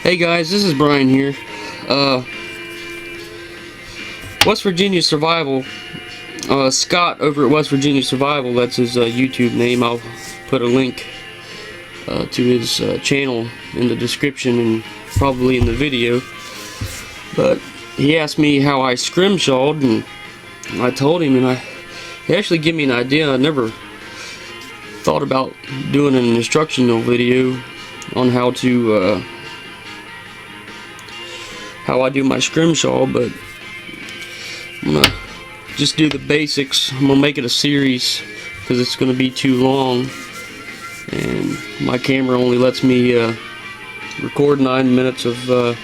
Hey guys, this is Brian here. West Virginia Survival. Scott over at West Virginia Survival, that's his YouTube name. I'll put a link to his channel in the description and probably in the video. But he asked me how I scrimshawed, and I told him, and he actually gave me an idea. I never thought about doing an instructional video on how to how I do my scrimshaw, but I'm gonna just do the basics. I'm gonna make it a series because it's gonna be too long, and my camera only lets me record 9 minutes of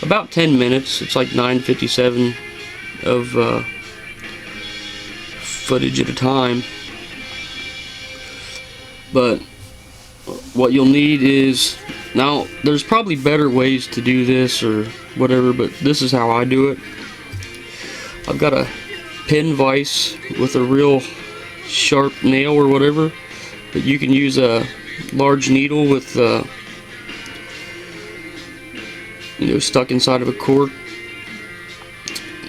about 10 minutes. It's like 9:57 of footage at a time. But what you'll need is, now there's probably better ways to do this or whatever, but this is how I do it. I've got a pin vise with a real sharp nail or whatever, but you can use a large needle with stuck inside of a cork.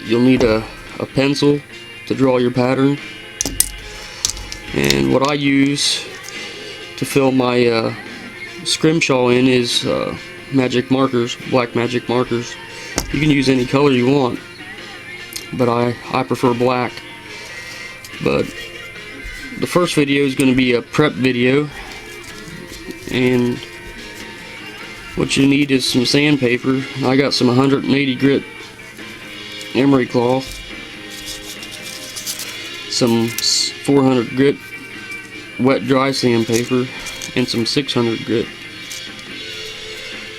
You'll need a pencil to draw your pattern, and what I use to fill my scrimshaw in is magic markers, black magic markers. You can use any color you want, but I prefer black. But the first video is going to be a prep video, and what you need is some sandpaper. I got some 180 grit emery cloth, some 400 grit wet dry sandpaper, and some 600 grit.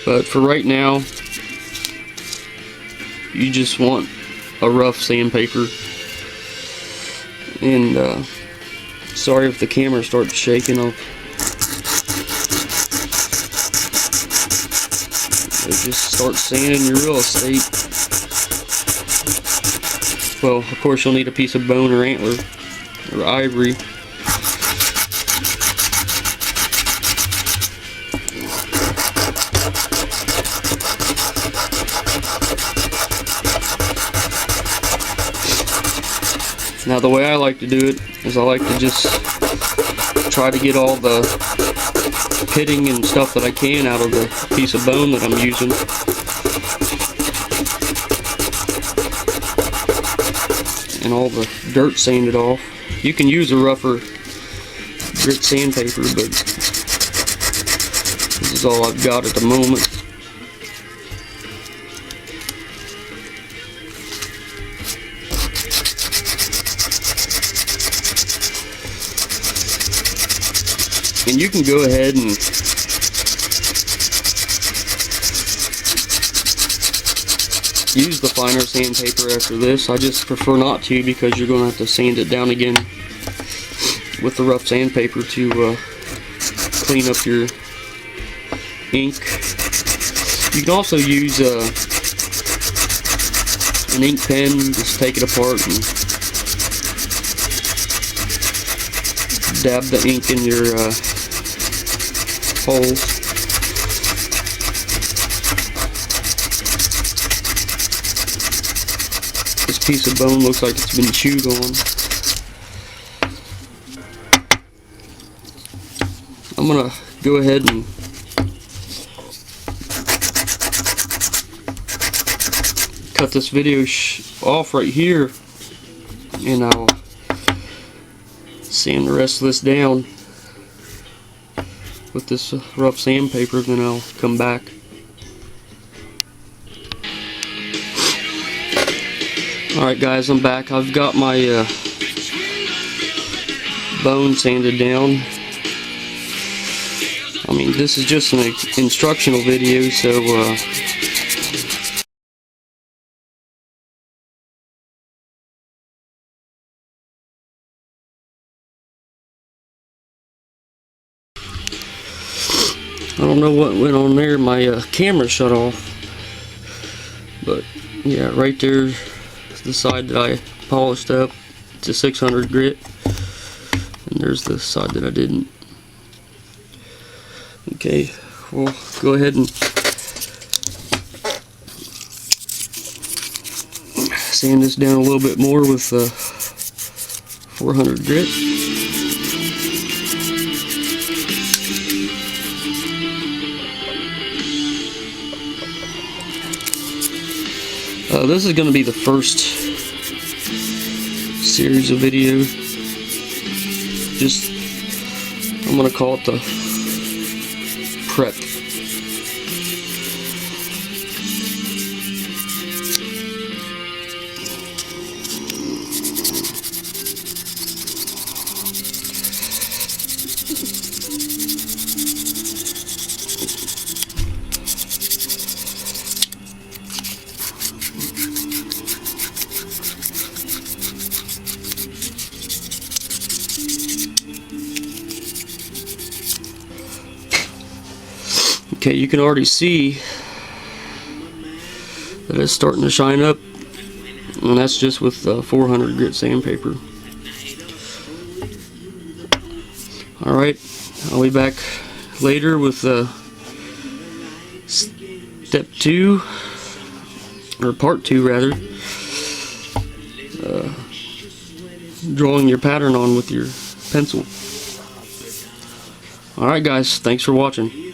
But for right now, you just want a rough sandpaper. And sorry if the camera starts shaking. I'll just start sanding your real estate. Well, of course you'll need a piece of bone or antler or ivory. Now the way I like to do it is I like to just try to get all the pitting and stuff that I can out of the piece of bone that I'm using. And all the dirt sanded off. You can use a rougher grit sandpaper, but this is all I've got at the moment. And you can go ahead and use the finer sandpaper after this. I just prefer not to, because you're going to have to sand it down again with the rough sandpaper to clean up your ink. You can also use an ink pen. Just take it apart and dab the ink in your holes. This piece of bone looks like it's been chewed on. I'm gonna go ahead and cut this video off right here, and I'll sand the rest of this down with this rough sandpaper, then I'll come back. Alright guys, I'm back. I've got my bone sanded down. I mean, this is just an instructional video, so I don't know what went on there. My camera shut off. But yeah, right there is the side that I polished up. It's a 600 grit. And there's the side that I didn't. Okay, we'll go ahead and sand this down a little bit more with 400 grit. This is going to be the first series of video. I'm going to call it the prep. Okay, you can already see that it's starting to shine up, and that's just with 400 grit sandpaper. Alright, I'll be back later with step 2, or part 2 rather, drawing your pattern on with your pencil. Alright guys, thanks for watching.